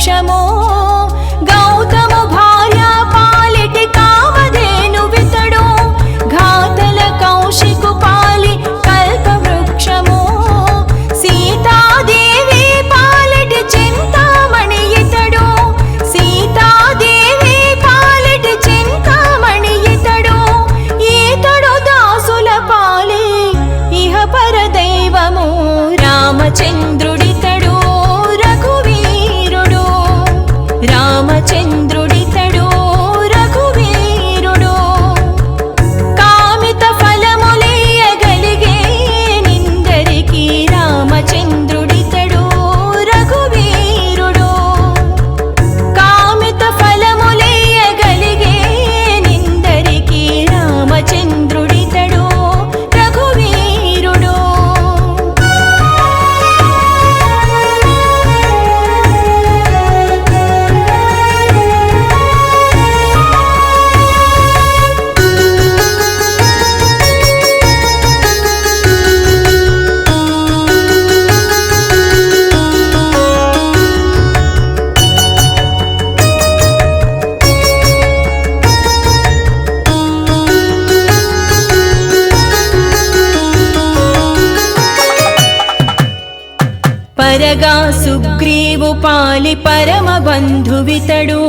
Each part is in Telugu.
वृक्षमो गौतमु भार्य पालिटि कामधेनु वितडो घातल कौशिकु पालि कल्पवृक्षमो सीतादेवी पालिटि चिंतामणि इतडो सीतादेवी पालिटि चिंतामणि इतडो ఈతడు దాసుల పాలి ఇహ పరదైవము రామచంద్రుడితడు రఘువీరుడు రామచంద్రుడితడు రఘువీరుడు కామిత ఫలములియగలిగే నిందరికి రామచంద్రుడితడు రఘువీరుడు కామిత ఫలములియగలిగే నిందరికి రామచంద్రుడితడు రఘువీరుడు పరగా సుగ్రీవు పాలి పరమ బంధువితడు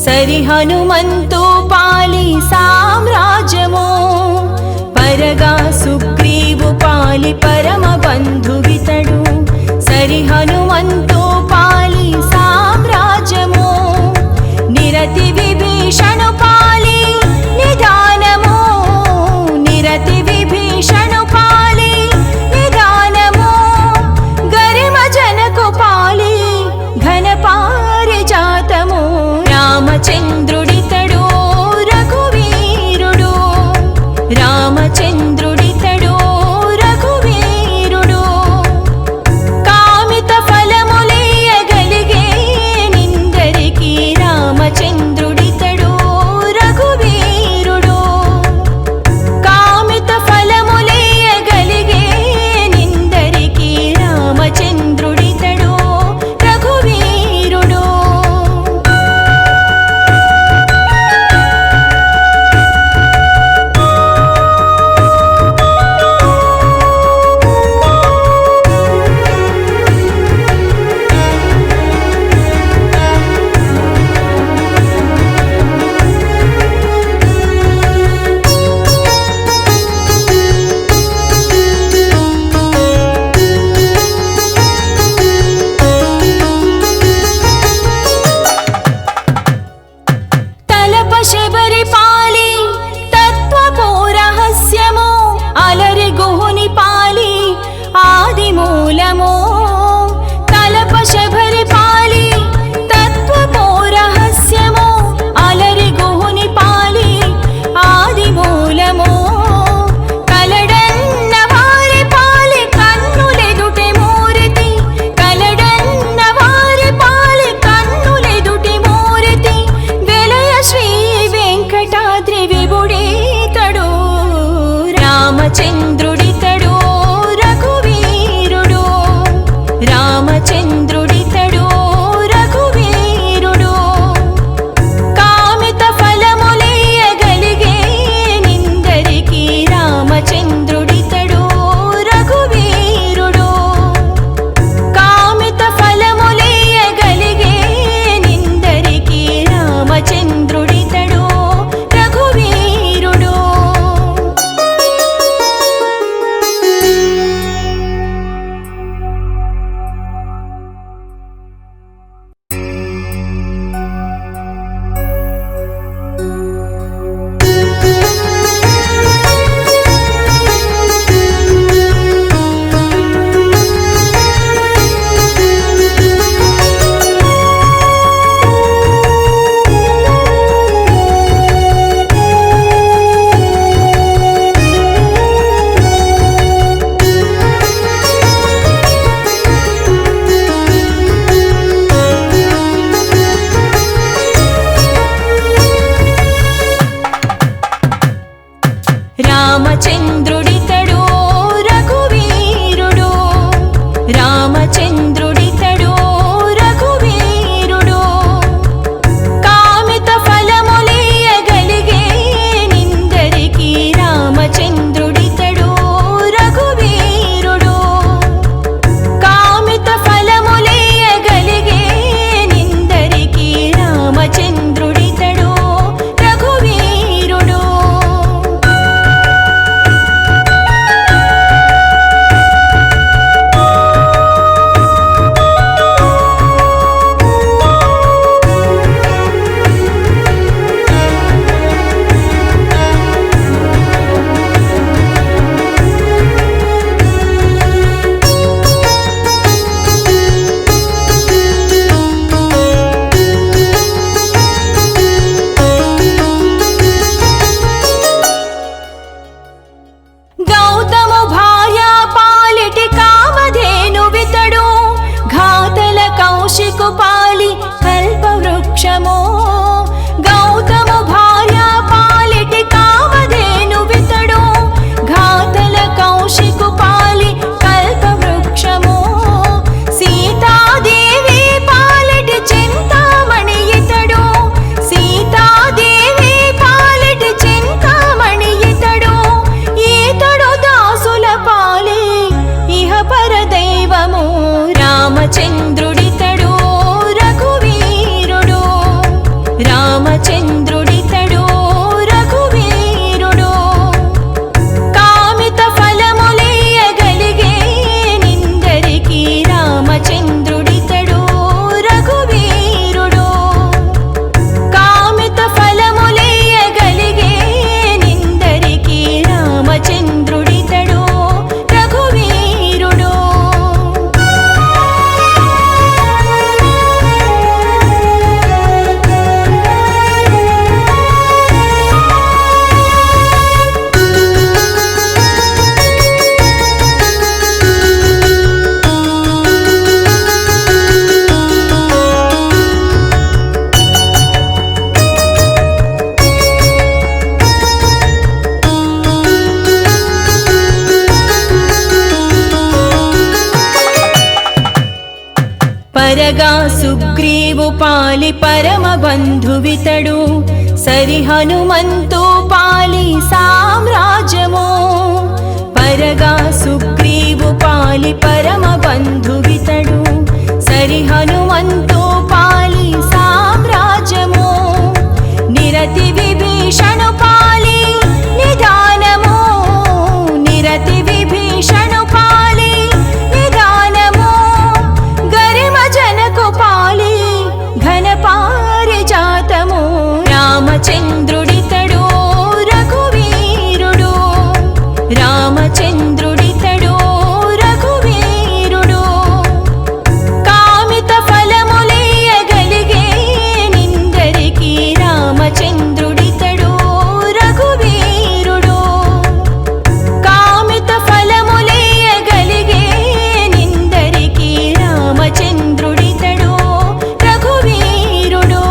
సరి హనుమంతు పాలి సామ్రాజ్యము పరగా సుగ్రీవు పాలి పరమ బంధువితడు సరి హనుమంతు పాలి సామ్రాజ్యము నిరతి విభీషణు పాలి నిదానము నిరతి విభీషణు పాలి నిదానము గరిమ జనకు పాలి ఘన పారిజాతము రామచంద్రుడితడు రఘువీరుడు రామచంద్రుడితడు రఘువీరుడు కామిత ఫలములియగలిగే నిందరికి రామచంద్రుడితడు రఘువీరుడు కామిత ఫలములియగలిగే నిందరికి రామచంద్రుడితడు రఘువీరుడు తలప శబరి పాలి తత్వపు రహస్యము అలరి గుహుని పాలి ఆది మూలము తలప శబరి పాలి తత్వపు రహస్యము అలరి గుహుని పాలి ఆది మూలము కలడన్న వారి పాలి కన్నులెదుటి మూరితి కలడన్న వారి పాలి కన్నులెదుటి మూరితి వెలయ శ్రీ వెంకటాద్రి విభుడీతడు రామచంద్రుడితడు రఘువీరుడు రామచంద్రుడితడు రఘువీరుడు కామిత ఫలములియగలిగే నిందరికి రామచంద్రుడితడు రఘువీరుడు కామిత ఫలములియగలిగే నిందరికి రామచంద్రుడితడు రఘువీరుడు రామచంద్రుడితడు రఘువీరుడు రామచంద్రుడితడు రఘువీరుడు పరగా సుగ్రీవు పాలి పరమ బంధువితడు సరి హనుమంతు పాలి సామ్రాజ్యము పరగా సుగ్రీవు పాలి పరమ బంధువితడు సరి హనుమంతు పాలి సామ్రాజ్యము నిరతి విభీషణు పాలి నిదానము నిరతి విభీషణు పాలి నిదానము గరిమ జనకు పాలి ఘన పారిజాతము రామచంద్రుడితడు రఘువీరుడు రామచంద్రుడితడు రఘువీరుడు కామిత ఫలములియగలిగే నిందరికి రామచంద్రుడితడు రఘువీరుడు కామిత ఫలములియగలిగే నిందరికి రామచంద్రుడితడు రఘువీరుడు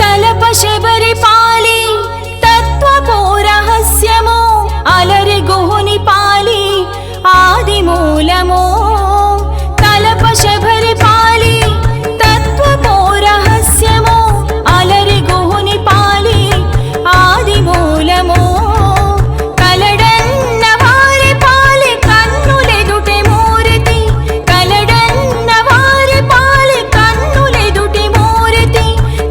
తలప శబరి పాలి తత్వపు రహస్యము అలరి గుహుని పాలి ఆది మూలము తలప శబరి పాలి తత్వపు రహస్యము అలరి గుహుని పాలి ఆది మూలము కలడన్న వారి పాలి కన్నులెదుటి మూరితి కలడన్న వారి పాలి కన్నులెదుటి మూరితి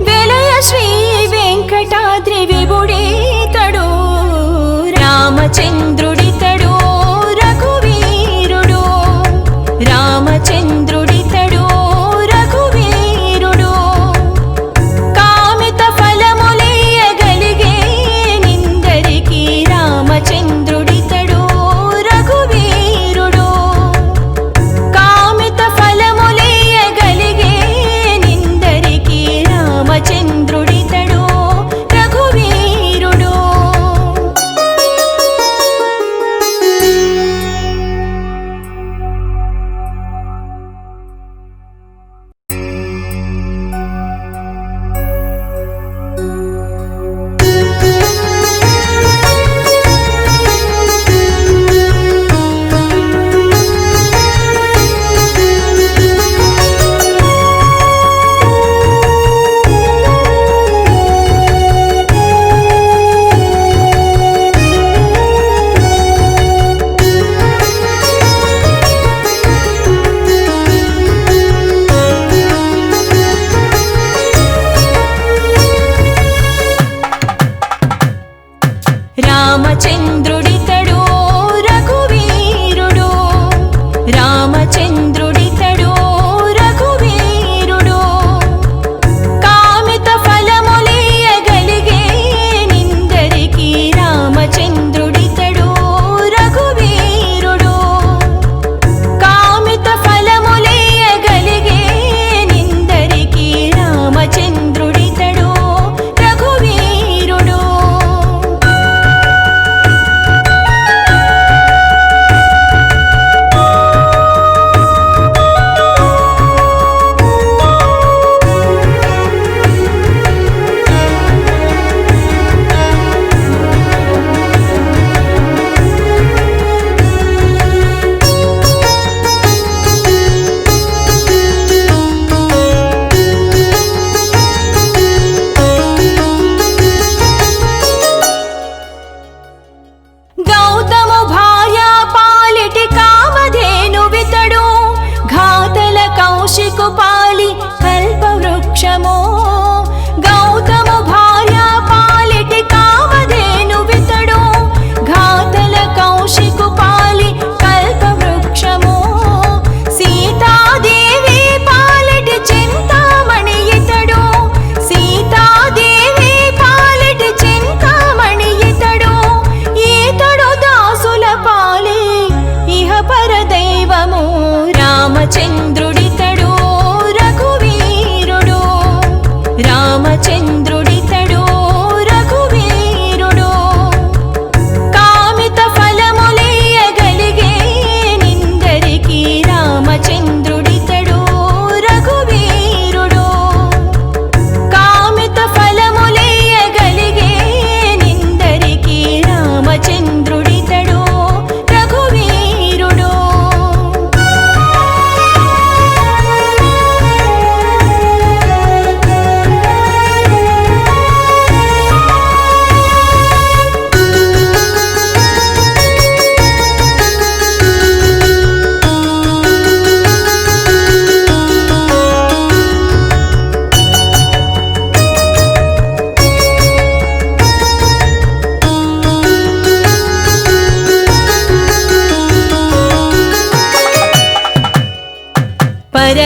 వెలయ శ్రీ వెంకటాద్రి విభుడీతడు రామచంద్రుడితడు రఘువీరుడు రామచంద్రుడితడు రఘువీరుడు కామిత ఫలములియగలిగే నిందరికి రామచంద్రుడితడు రఘువీరుడు కామిత ఫలములియగలిగే నిందరికి రామచంద్రుడితడు రఘువీరుడు రామచంద్రుడితడు రఘువీరుడు రామచంద్రుడితడు రఘువీరుడు కామిత ఫలములియగలిగే నిందరికి రామచంద్రుడితడు రఘువీరుడు కామిత ఫలములియగలిగే నిందరికి రామచంద్రుడితడు రఘువీరుడు గౌతము భార్య పాలిటి కామధేనువితడు ఘాతల కౌశికు పాలి కల్పవృక్షము గౌతము భార్య పాలిటి కామధేనువితడు ఘాతల కౌశికు పాలి కల్పవృక్షము సీతాదేవి పాలిటి చింతామణి ఇతడు సీతాదేవి పాలిటి చింతామణి ఇతడు ఈతడు దాసుల పాలి ఇహ పరదైవము రామచంద్ర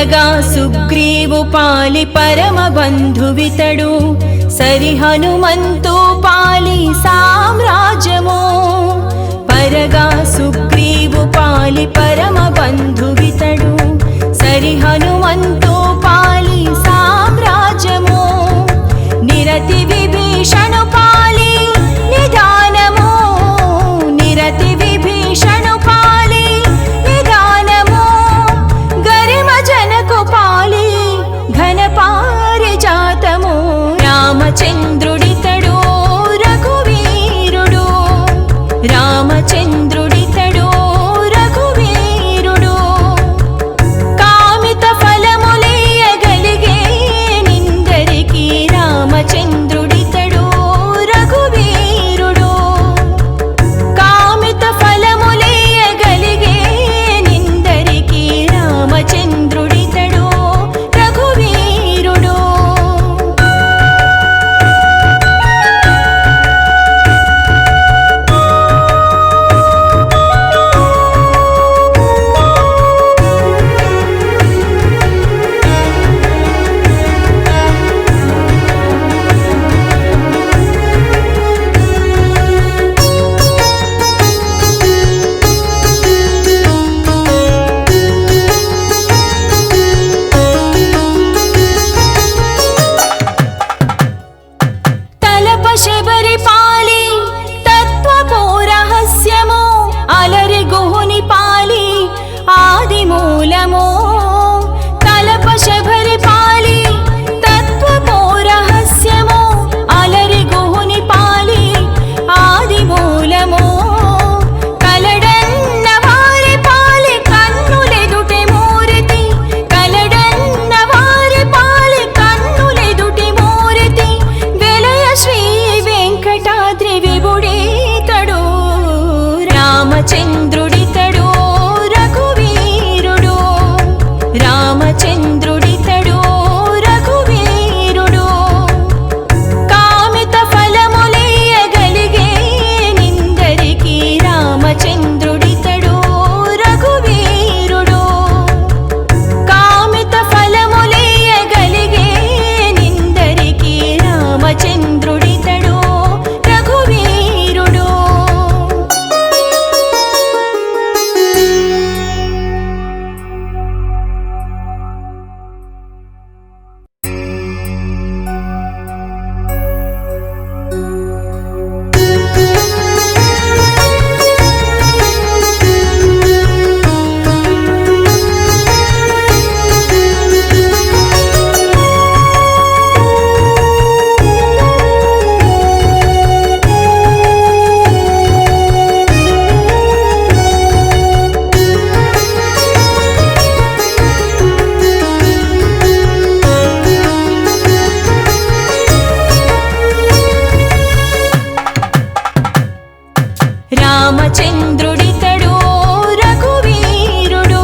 పరగా సుగ్రీవు పాలి పరమ బంధువితడు సరి హనుమంతు పాలి సామ్రాజ్యము పరగా సుగ్రీవు పాలి పరమ బంధువితడు సరి హనుమంతు పాలి సామ్రాజ్యము నిరతి విభీషణు పాలి నిదానము నిరతి విభీషణు పాలి నిదానము గరిమ జనకు పాలి ఘన పారిజాతము రామచంద్రుడితడు రఘువీరుడు రామచంద్రుడితడు రఘువీరుడు కామిత ఫలములియగలిగే నిందరికి రామచంద్రుడితడు రఘువీరుడు కామిత ఫలములియగలిగే నిందరికి రామచంద్రుడితడు రఘువీరుడు తలప శబరి పాలి తత్వపు రహస్యము అలరి గుహుని పాలి ఆది మూలము తలప శబరి పాలి తత్వపు రహస్యము అలరి గుహుని పాలి ఆది మూలము కలడన్న వారి పాలి కన్నులెదుటి మూరితి కలడన్న వారి పాలి కన్నులెదుటి మూరితి వెలయ శ్రీ వెంకటాద్రి విభుడీతడు రామచంద్రుడితడు రఘువీరుడు రామచంద్రుడితడు రఘువీరుడు కామిత ఫలములియగలిగే నిందరికి రామచంద్రుడితడు రఘువీరుడు కామిత ఫలములియగలిగే నిందరికి రామచంద్రుడితడు రఘువీరుడు రామచంద్రుడితడు రఘువీరుడు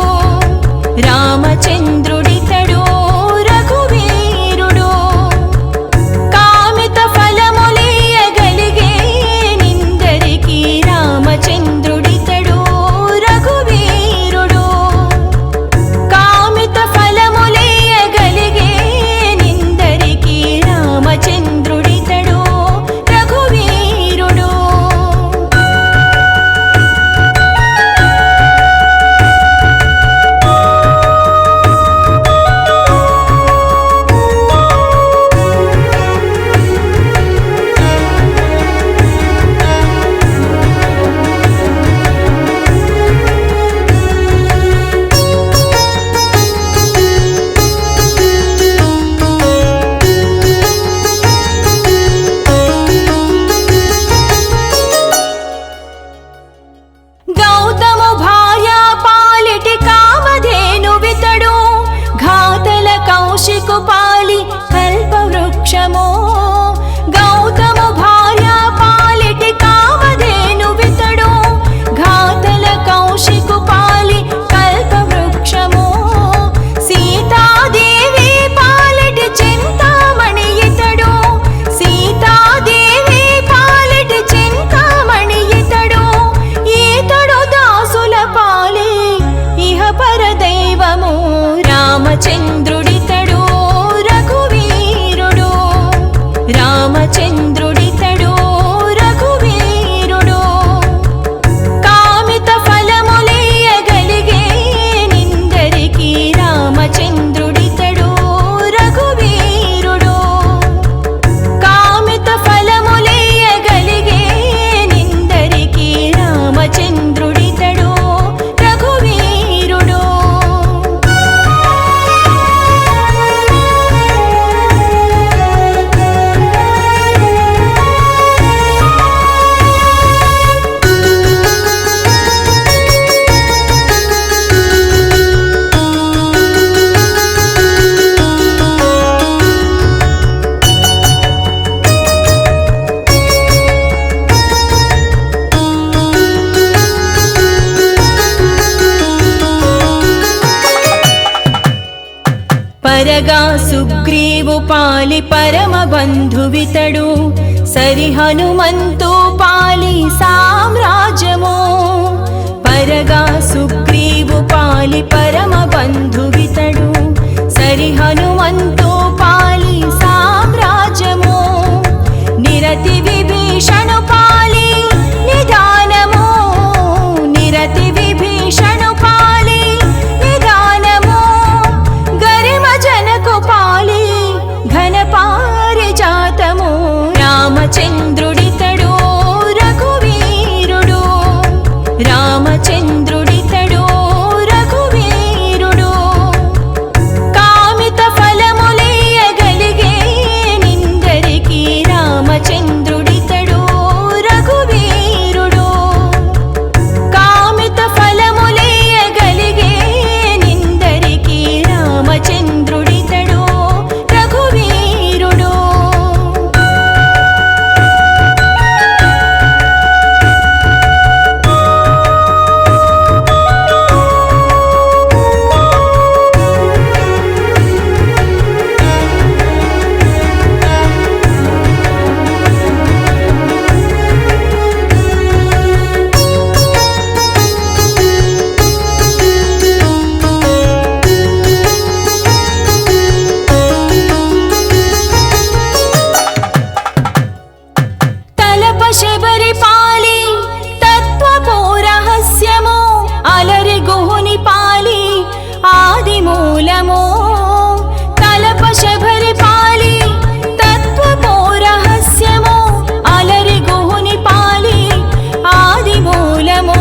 రామచంద్రుడితడు రఘువీరుడు కామిత ఫలములియగలిగే నిందరికి రామచంద్రుడితడు రఘువీరుడు కామిత ఫలములియగలిగే నిందరికి రామచంద్రుడితడు రఘువీరుడు పరగా సుగ్రీవు పాలి పరమ బంధువితడు సరి హనుమంతు పాలి సామ్రాజ్యము పరగా సుగ్రీవు పాలి పరమ బంధువితడు సరి హనుమంతు పాలి సామ్రాజ్యము నిరతి విభీషణు పాలి నిదానము నిరతి విభీషణు పాలి నిదానము గరిమ జనకు పాలి ఘన పారిజాతము రామచంద్రుడితడు రఘువీరుడు రామచంద్రుడితడు రఘువీరుడు కామిత ఫలములియగలిగే నిందరికి రామచంద్రుడితడు రఘువీరుడు కామిత ఫలములియగలిగే నిందరికి రామచంద్రుడితడు రఘువీరుడు తలప శబరి పాలి తత్వపు రహస్యము అలరి గుహుని పాలి ఆది మూలము తలప శబరి పాలి తత్వపు రహస్యము అలరి గుహుని పాలి ఆది మూలము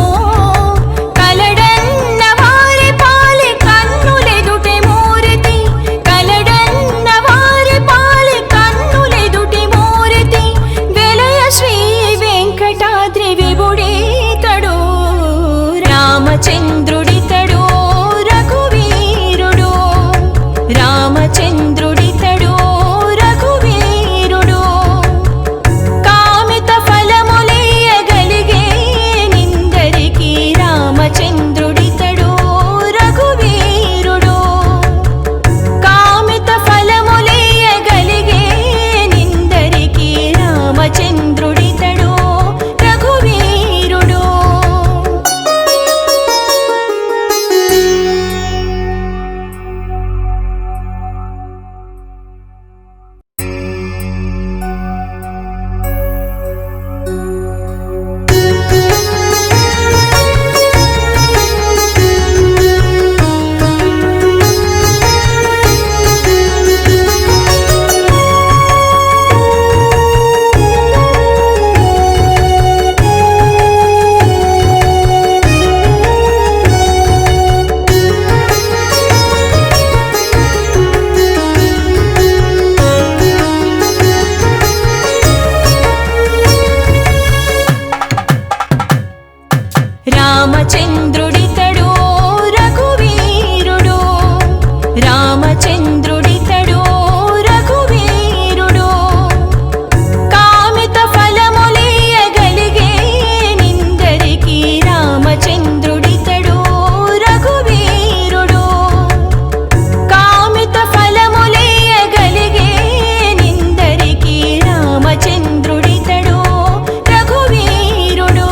కలడన్న వారి పాలి కన్నులెదుటి మూరితి కలడన్న వారి పాలి కన్నులెదుటి మూరితి వెలయ శ్రీ వెంకటాద్రి విభుడీతడు రామచంద్రుడితడు రఘువీరుడు రామచంద్రుడితడు రఘువీరుడు కామిత ఫలములియగలిగే నిందరికి రామచంద్రుడితడు రఘువీరుడు కామిత ఫలములియగలిగే నిందరికి రామచంద్రుడితడు రఘువీరుడు రామచంద్రుడితడు రఘువీరుడు రామచంద్రుడితడు రఘువీరుడు కామిత ఫలములియగలిగే నిందరికి రామచంద్రుడితడు రఘువీరుడు కామిత ఫలములియగలిగే నిందరికి రామచంద్రుడితడు రఘువీరుడు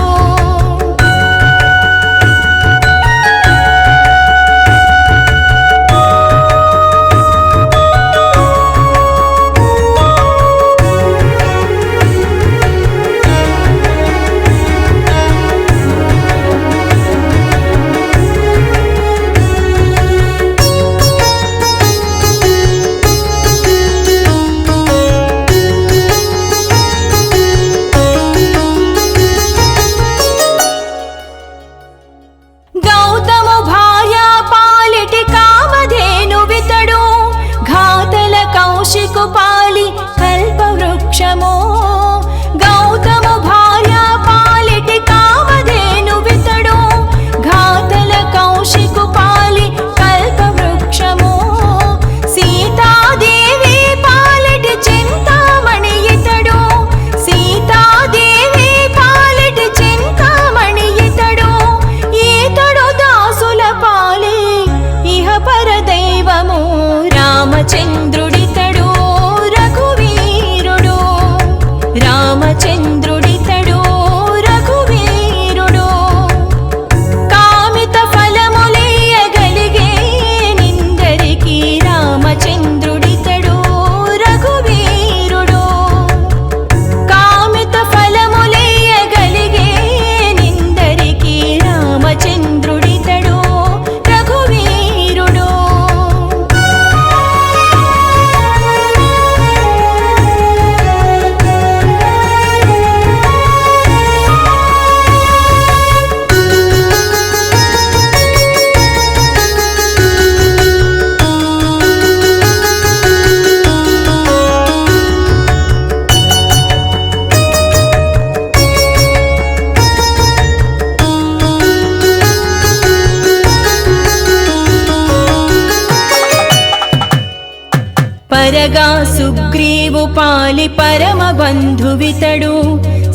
పరగా సుగ్రీవు పాలి పరమ బంధువితడు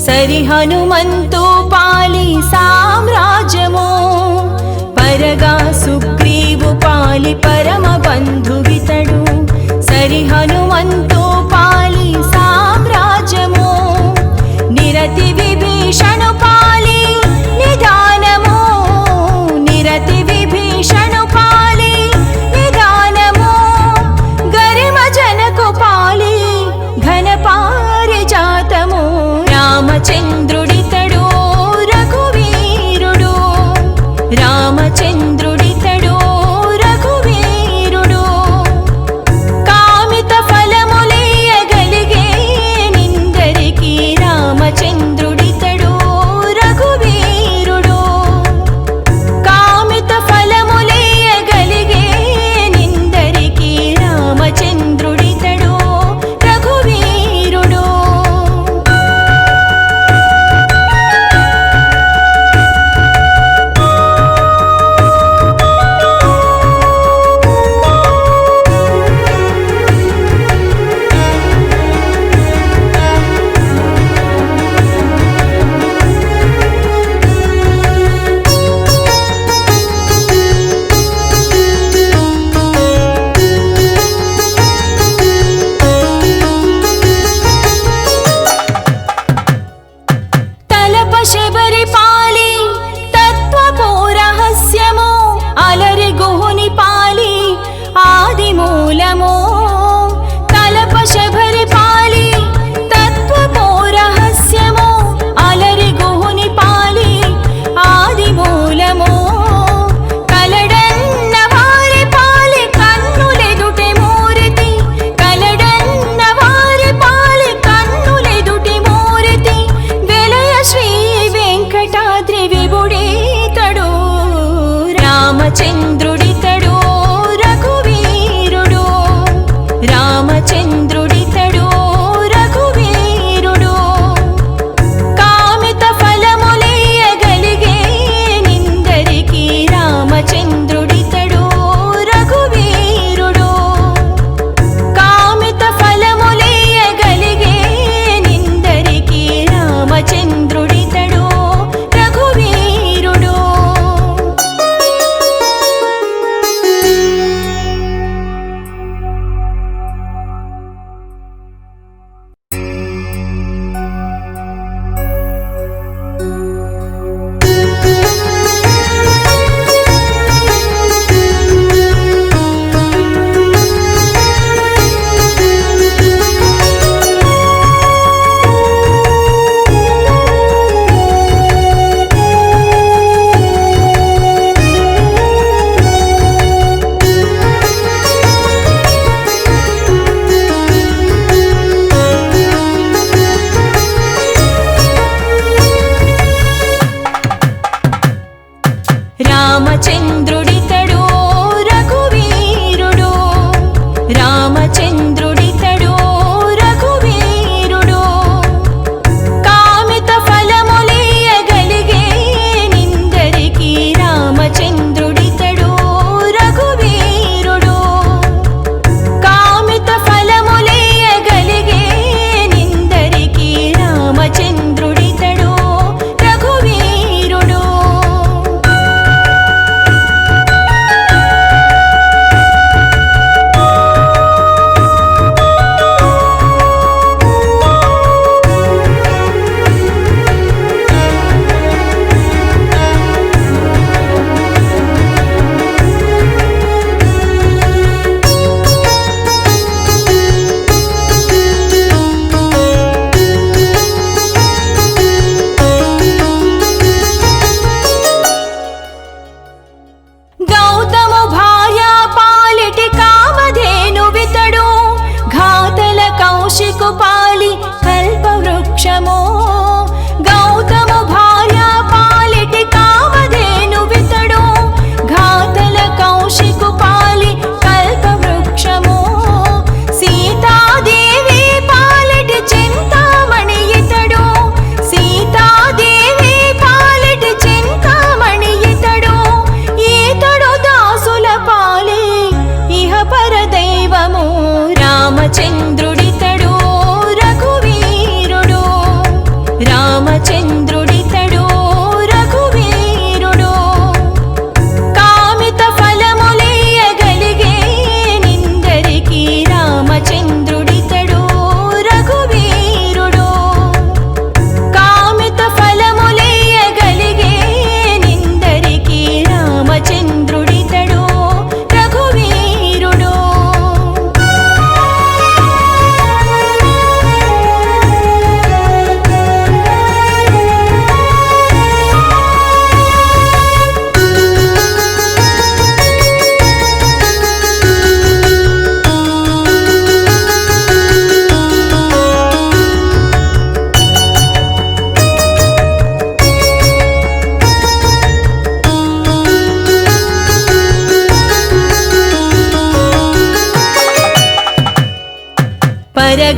సరి హనుమంతు పాలి సామ్రాజ్యము పరగా సుగ్రీవు పాలి పరమ బంధువితడు సరి హనుమంతు పాలి సామ్రాజ్యము నిరతి విభీషణు పాలి నిదానము నిరతి విభీషణు పాలి నిదానము గరిమ జనకు పాలి ఘన పారిజాతము రామచంద్రుడితడు రఘువీరుడు రామచంద్రుడితడు రఘువీరుడు కామిత ఫలములియగలిగే నిందరికి రామచంద్రుడితడు రఘువీరుడు కామిత ఫలములియగలిగే నిందరికి రామచంద్రుడితడు రఘువీరుడు తలప శబరి పాలి తత్వపు రహస్యము అలరి గుహుని పాలి ఆది మూలము తలప శబరి పాలి తత్వపు రహస్యము అలరి గుహుని పాలి ఆది మూలము కలడన్న వారి పాలి కన్నులెదుటి మూరితి కలడన్న వారి పాలి కన్నులెదుటి మూరితి వెలయ శ్రీ వెంకటాద్రి విభుడీతడు రామచంద్రుడితడు రఘువీరుడు రామచంద్రుడితడు రఘువీరుడు కామిత ఫలములియగలిగే నిందరికి రామచంద్రుడితడు రఘువీరుడు కామిత ఫలములియగలిగే నిందరికి రామచంద్రుడితడు రఘువీరుడు రామచంద్రుడితడు రఘువీరుడు రామచంద్రుడితడు రఘువీరుడు కామిత ఫలములియగలిగే నిందరికి రామచంద్రుడితడు రఘువీరుడు కామిత ఫలములియగలిగే నిందరికి రామచంద్రుడితడు రఘువీరుడు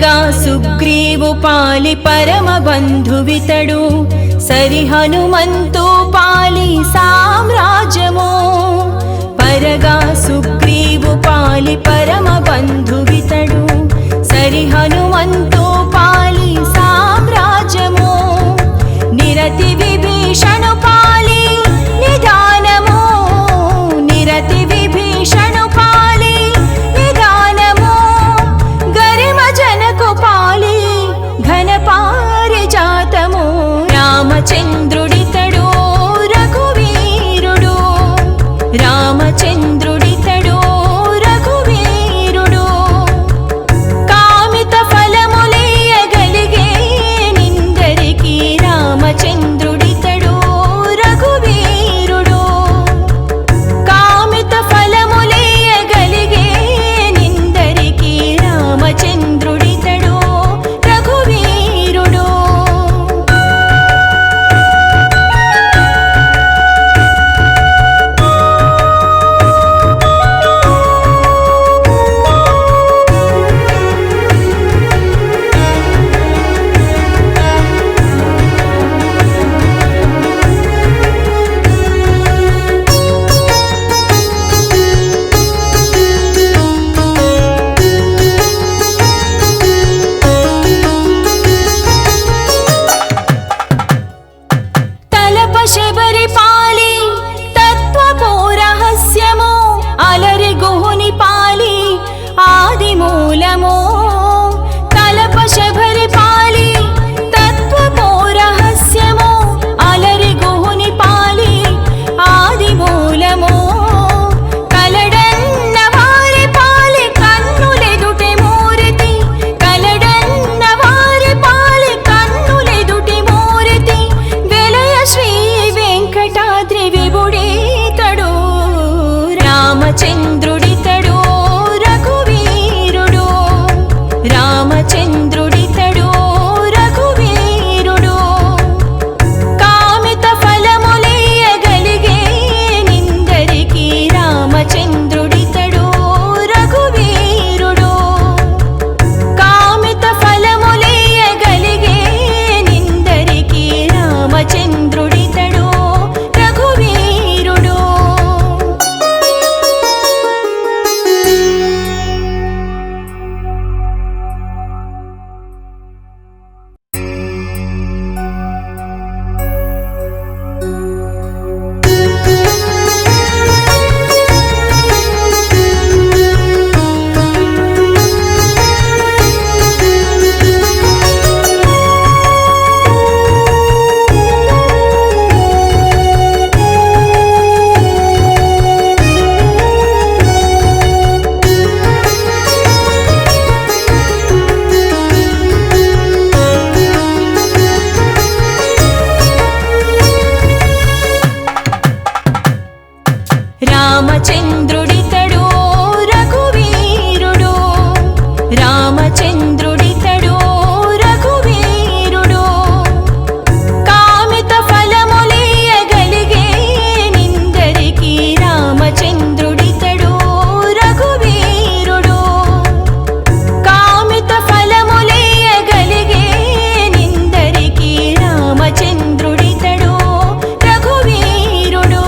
పరగా సుగ్రీవు పాలి పరమ బంధువితడు సరి హనుమంతు పాలి సామ్రాజ్యము పరగా సుగ్రీవు పాలి పరమ బంధువితడు సరి హనుమంతు పాలి సామ్రాజ్యము నిరతి విభీషణు పాలి నిదానము నిరతి విభీషణు పాలి నిదానము గరిమ జనకు పాలి ఘన పారిజాతము రామచంద్రుడితడు రఘువీరుడు రామచంద్రుడితడు రఘువీరుడు కామిత ఫలములియగలిగే నిందరికి రామచంద్రుడితడు రఘువీరుడు కామిత ఫలములియగలిగే నిందరికి రామచంద్రుడితడు రఘువీరుడు తలప శబరి పాలి తత్వపు రహస్యము అలరి గుహుని పాలి ఆది మూలము తలప శబరి పాలి తత్వపు రహస్యము అలరి గుహుని పాలి ఆది మూలము కలడన్న వారి పాలి కన్నులెదుటి మూరితి కలడన్న వారి పాలి కన్నులెదుటి మూరితి వెలయ శ్రీ వెంకటాద్రి విభుడీతడు రామచంద్రుడితడు రఘువీరుడు రామచంద్రుడితడు రఘువీరుడు కామిత ఫలములియగలిగే నిందరికి రామచంద్రుడితడు రఘువీరుడు కామిత ఫలములియగలిగే నిందరికి రామచంద్రుడితడు రఘువీరుడు రామచంద్రుడితడు రఘువీరుడు రామచంద్రుడితడు రఘువీరుడు కామిత ఫలములియగలిగే నిందరికి రామచంద్రుడితడు రఘువీరుడు కామిత ఫలములియగలిగే నిందరికి రామచంద్రుడితడు రఘువీరుడు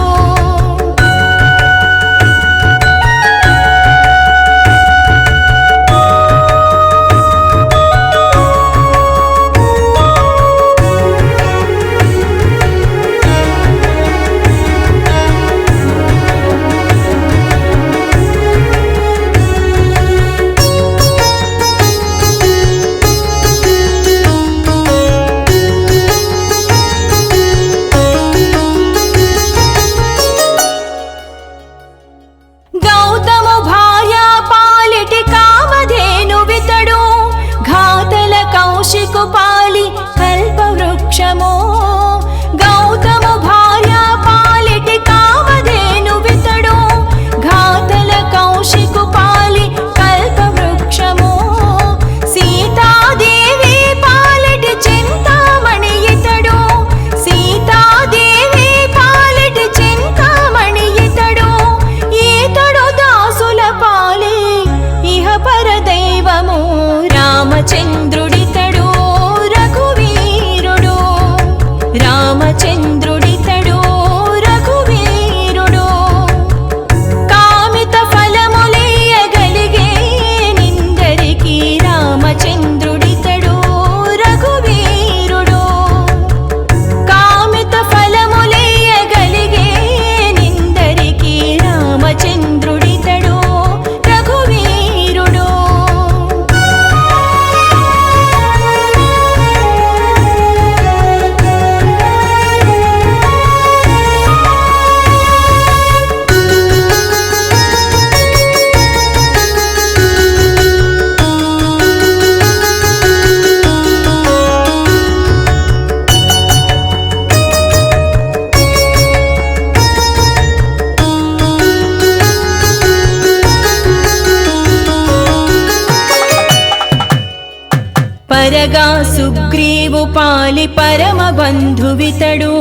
పరగా సుగ్రీవు పాలి పరమ బంధువితడు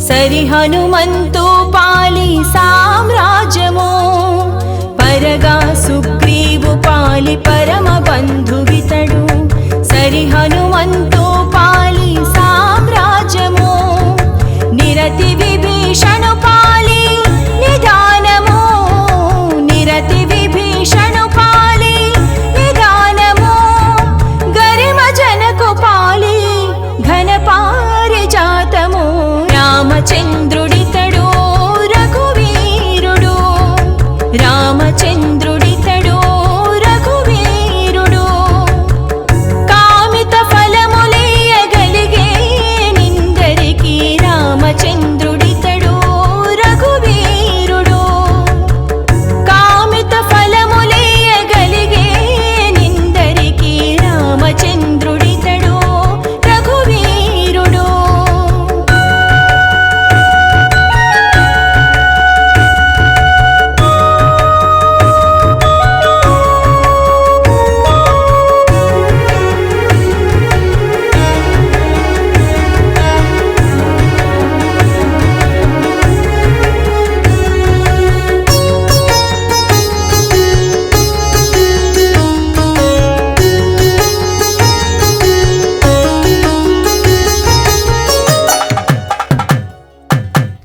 సరి హనుమంతు పాలి సామ్రాజ్యము పరగా సుగ్రీవు పాలి పరమ బంధువితడు సరి హనుమంతు పాలి సామ్రాజ్యము నిరతి విభీషణు పాలి నిదానము నిరతి విభీషణు పాలి నిదానము గరిమ జనకు పాలి ఘన పారిజాతము రామచంద్రుడితడు రఘువీరుడు రామచంద్రుడితడు రఘువీరుడు కామిత ఫలములియగలిగే నిందరికి రామచంద్రుడితడు రఘువీరుడు కామిత ఫలములియగలిగే నిందరికి రామచంద్రుడితడు రఘువీరుడు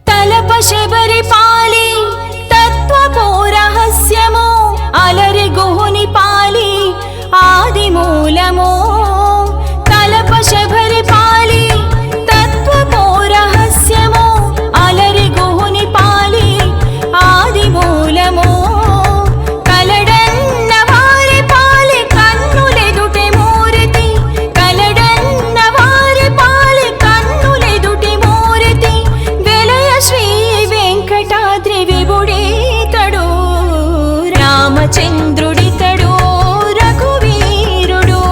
తలప శబరి పాలి తత్వపు రహస్యము అలరి గుహుని పాలి ఆది మూలము తలప శబరి పాలి తత్వపు రహస్యము అలరి గుహుని పాలి ఆది మూలము కలడన్న వారి పాలి కన్నులెదుటి మూరితి కలడన్న వారి పాలి కన్నులెదుటి మూరితి వెలయ శ్రీ వెంకటాద్రి విభుడీతడు రామచంద్రుడితడు రఘువీరుడు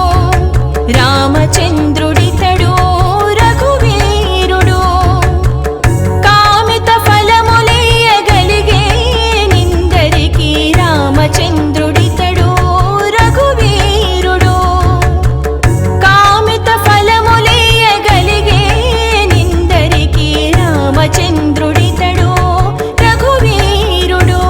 రామచంద్రుడితడు రఘువీరుడు కామిత ఫలములియగలిగే నిందరికి రామచంద్రుడితడు రఘువీరుడు కామిత ఫలములియగలిగే నిందరికి రామచంద్రుడితడు రఘువీరుడు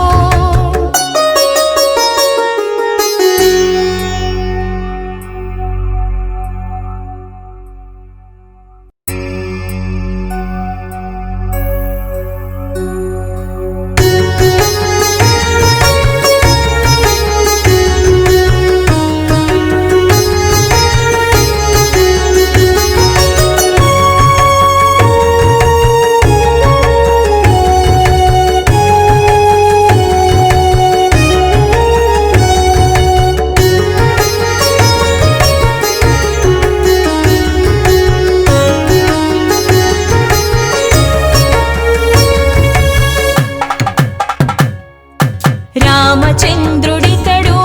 రామచంద్రుడితడు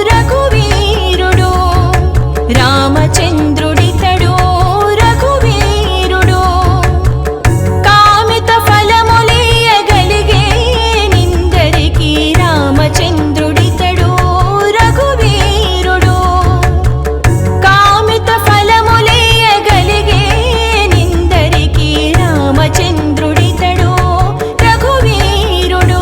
రఘువీరుడు రామచంద్రుడితడు రఘువీరుడు కామిత ఫలములియగలిగే నిందరికి రామచంద్రుడితడు రఘువీరుడు కామిత ఫలములియగలిగే నిందరికి రామచంద్రుడితడు రఘువీరుడు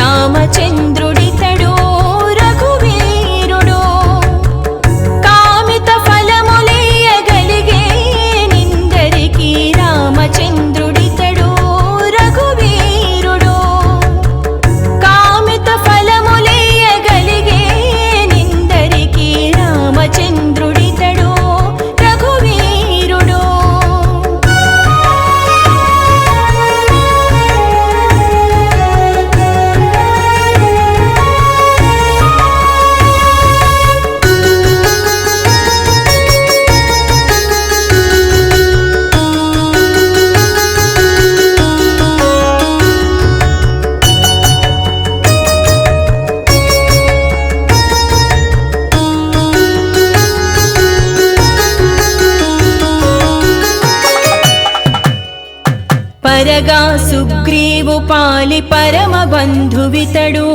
రామచంద్రుడితడు రఘువీరుడు కామిత ఫలములియగలిగే నిందరికి రామచంద్రుడితడు రఘువీరుడు కామిత ఫలములియగలిగే నిందరికి రామచంద్రుడితడు రఘువీరుడు పరగా సుగ్రీవు పాలి పరమ బంధువితడు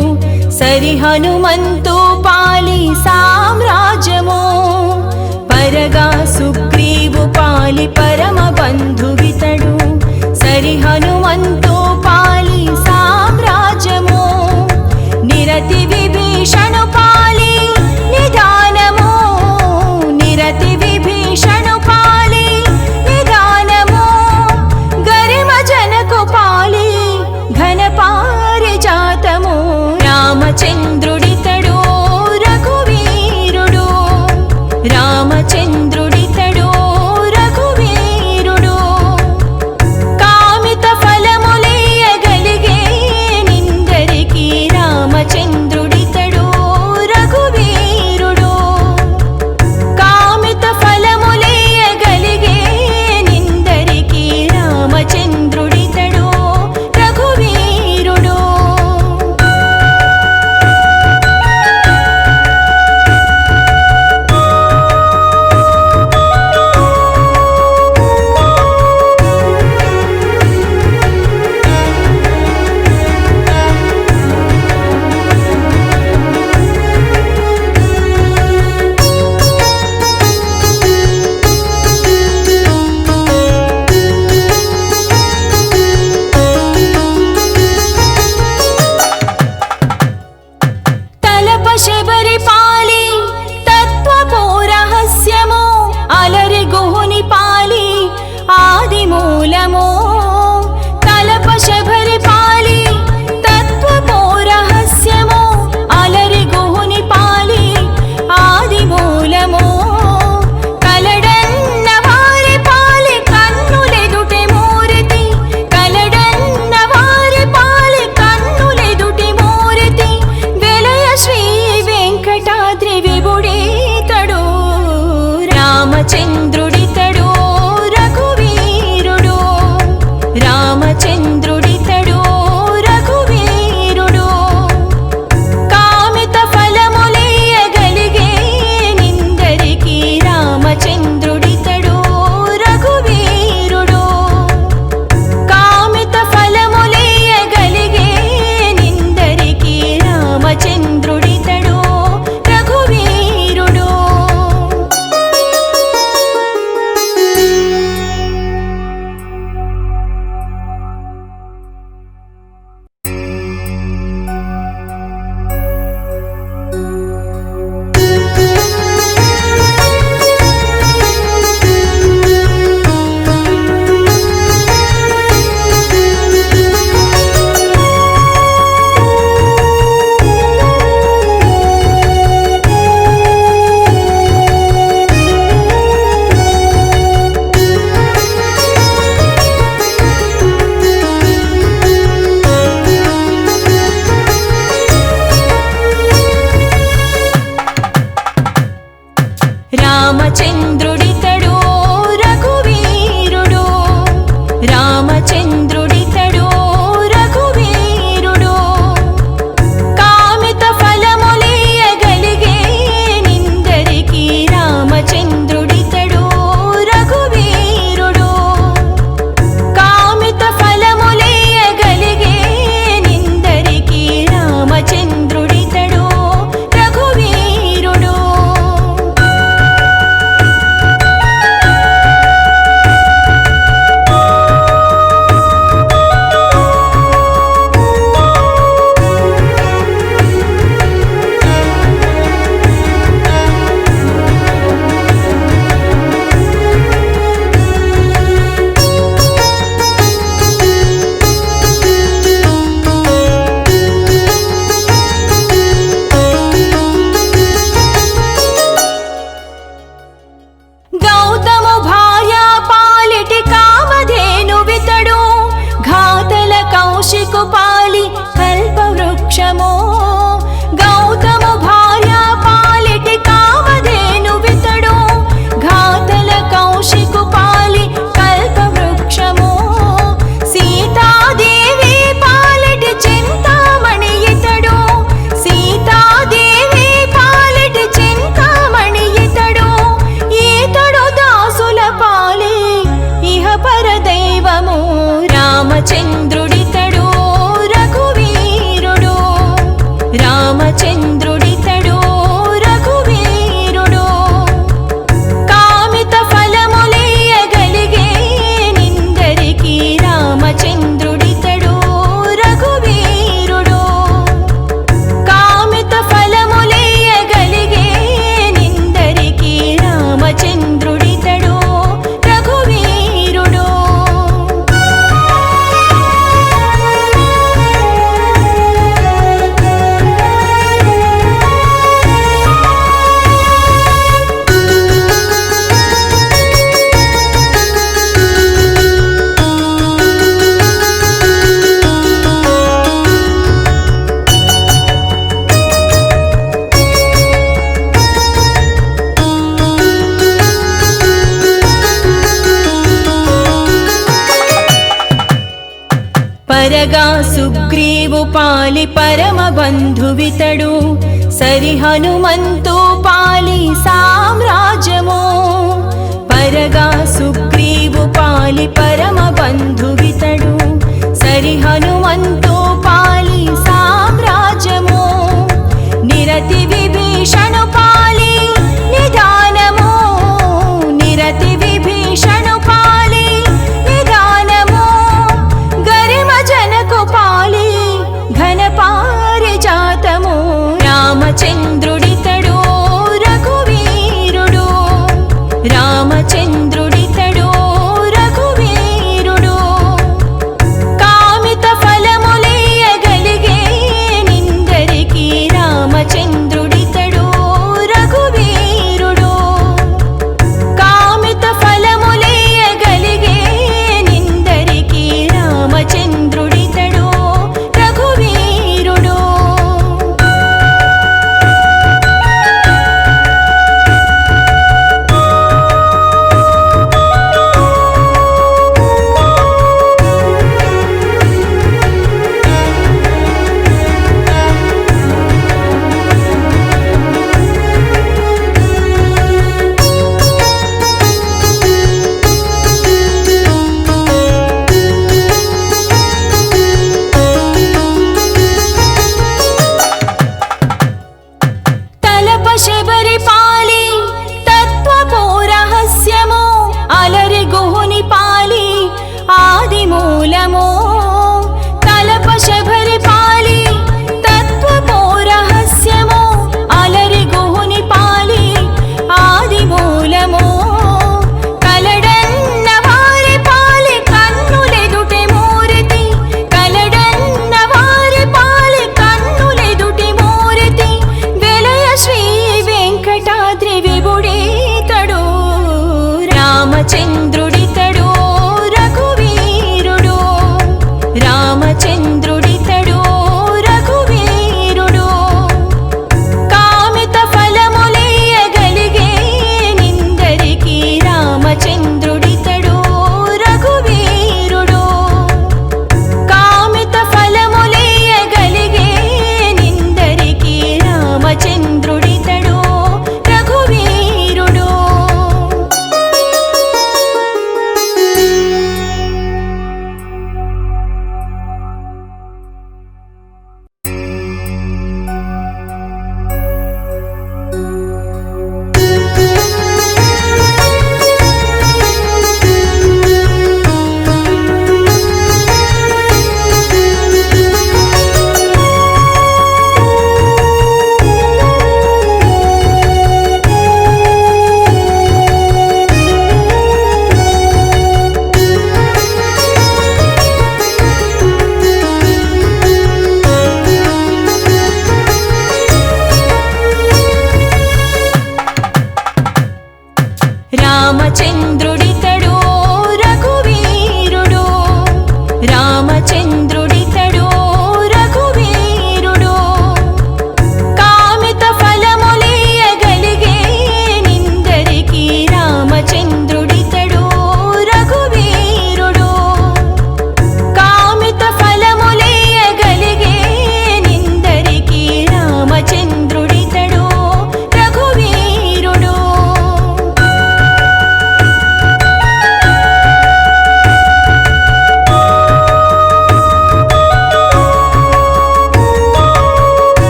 సరి హనుమంతు పాలి సామ్రాజ్యము పరగా సుగ్రీవు పాలి పరమ బంధువితడు సరి హనుమంతు పాలి సామ్రాజ్యము నిరతి విభీషణు పాలి నిదానము నిరతి విభీషణు పాలి నిదానము గరిమ జనకు పాలి ఘన పారిజాతము రామచంద్రుడితడు రఘువీరుడు రామచంద్రుడితడు రఘువీరుడు కామిత ఫలములియగలిగే నిందరికి రామచంద్రుడితడు రఘువీరుడు కామిత ఫలములియగలిగే నిందరికి రామచంద్రుడితడు రఘువీరుడు తలప శబరి పాలి తత్వపు రహస్యము అలరి గుహుని పాలి ఆది మూలము తలప శబరి పాలి తత్వపు రహస్యము అలరి గుహుని పాలి ఆది మూలము కలడన్న వారి పాలి కన్నులెదుటి మూరితి కలడన్న వారి పాలి కన్నులెదుటి మూరితి వెలయ శ్రీ వెంకటాద్రి విభుడీతడు రామచంద్రుడితడు రఘువీరుడు రామచంద్రుడితడు రఘువీరుడు కామిత ఫలములియగలిగే నిందరికి రామచంద్రుడితడు రఘువీరుడు కామిత ఫలములియగలిగే నిందరికి రామచంద్రుడితడు రఘువీరుడు రామచంద్రుడితడు రఘువీరుడు రామచంద్రుడితడు రఘువీరుడు కామిత ఫలములియగలిగే నిందరికి రామచంద్రుడితడు రఘువీరుడు కామిత ఫలములియగలిగే నిందరికి రామచంద్రుడితడు రఘువీరుడు రామచంద్రుడితడు రఘువీరుడు కామిత ఫలములియ్యగలిగే నిందరికి రామచంద్రుడితడు రఘువీరుడు కామిత ఫలములియ్యగలిగే నిందరికి రామచంద్రుడితడు రఘువీరుడు పరగా సుగ్రీవు పాలి పరమ బంధువితడు సరి హనుమంతు పాలి సామ్రాజ్యము పరగా సుగ్రీవు పాలి పరమ బంధువితడు సరి హనుమంతు పాలి సామ్రాజ్యము నిరతి విభీషణు పాలి నిదానము నిరతి విభీషణు పాలి నిదానము గరిమ జనకు పాలి ఘన పారిజాతము రామచంద్రుడితడు రఘువీరుడు రామచంద్రుడితడు రఘువీరుడు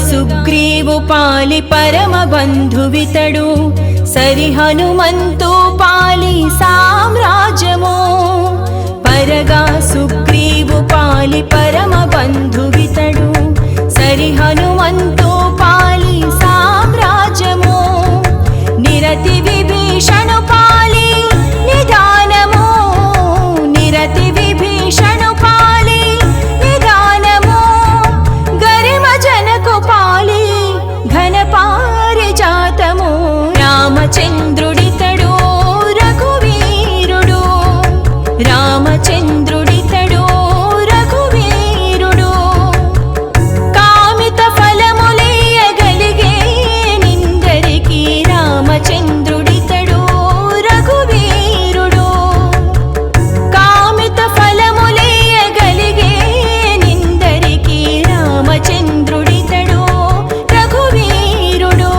సుగ్రీవు పాలి పరమ బంధువితడు సరి హనుమంతు పాలి సామ్రాజ్యము పరగా సుగ్రీవు పాలి పరమ బంధువితడు సరి హనుమంతు పాలి సామ్రాజ్యము నిరతి విభీషణు పాలి నిదానము నిరతి విభీషణు పాలి నిదానము గరిమ జనకు పాలి ఘన పారిజాతము రామచంద్రుడితడు రఘువీరుడు రామచంద్రుడితడు రఘువీరుడు కామిత ఫలములేయగలిగే నిందరికి రామచంద్రుడితడు రఘువీరుడు కామిత ఫలములేయగలిగే నిందరికి రామచంద్రుడితడు రఘువీరుడు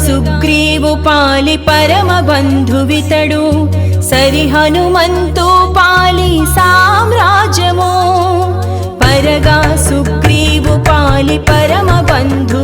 సుగ్రీవు పాలి పరమ బంధువితడు సరి హనుమంతు పాలి సామ్రాజ్యము పరగా సుగ్రీవు పాలి పరమ బంధు